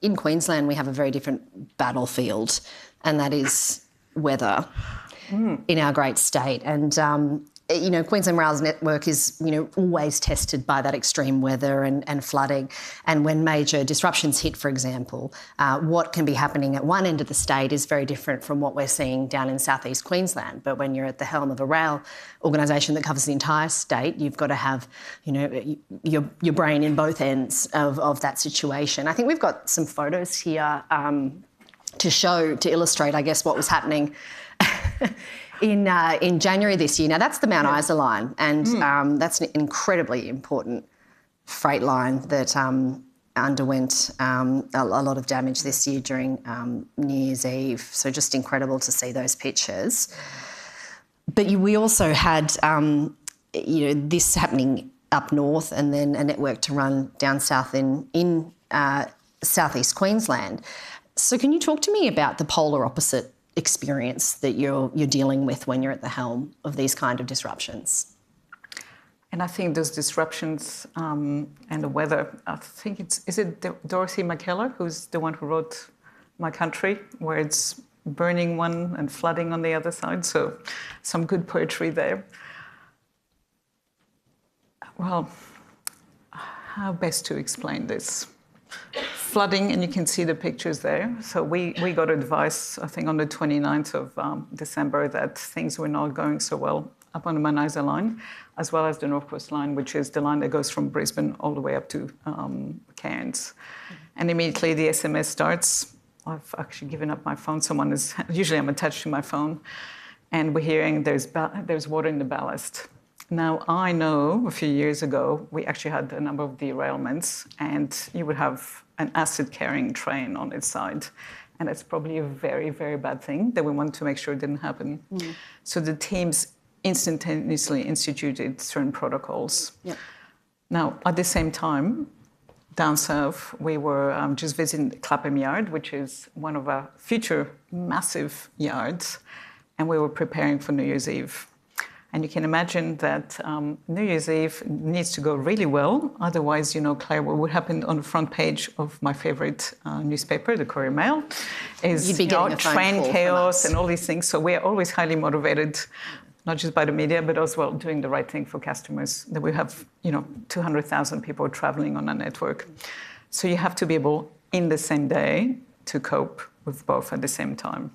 in Queensland we have a very different battlefield, and that is weather in our great state. And Queensland Rail's network is, always tested by that extreme weather and flooding. And when major disruptions hit, for example, what can be happening at one end of the state is very different from what we're seeing down in southeast Queensland. But when you're at the helm of a rail organisation that covers the entire state, you've got to have, your brain in both ends of that situation. I think we've got some photos here to illustrate, I guess, what was happening in January this year. Now, that's the Mount Isa line, and that's an incredibly important freight line that underwent a lot of damage this year during New Year's Eve. So just incredible to see those pictures. But we also had, this happening up north, and then a network to run down south in southeast Queensland. So can you talk to me about the polar opposite experience that you're dealing with when you're at the helm of these kind of disruptions? And I think those disruptions and the weather, I think is it Dorothy McKellar, who's the one who wrote My Country, where it's burning one and flooding on the other side. So some good poetry there. Well, how best to explain this? Flooding, and you can see the pictures there. So we got advice, I think, on the 29th of December that things were not going so well up on the Mount Isa line, as well as the North Coast line, which is the line that goes from Brisbane all the way up to Cairns. And immediately the SMS starts. I've actually given up my phone. Usually I'm attached to my phone, and we're hearing there's water in the ballast. Now, I know a few years ago, we actually had a number of derailments, and you would have an acid-carrying train on its side. And that's probably a very, very bad thing that we want to make sure it didn't happen. So the teams instantaneously instituted certain protocols. Now, at the same time, down south, we were just visiting Clapham Yard, which is one of our future massive yards, and we were preparing for New Year's Eve. And you can imagine that New Year's Eve needs to go really well. Otherwise, Claire, what would happen on the front page of my favourite newspaper, the Courier Mail, is train chaos and all these things. So we're always highly motivated, not just by the media, but as well doing the right thing for customers. That we have, 200,000 people travelling on our network. So you have to be able, in the same day, to cope with both at the same time.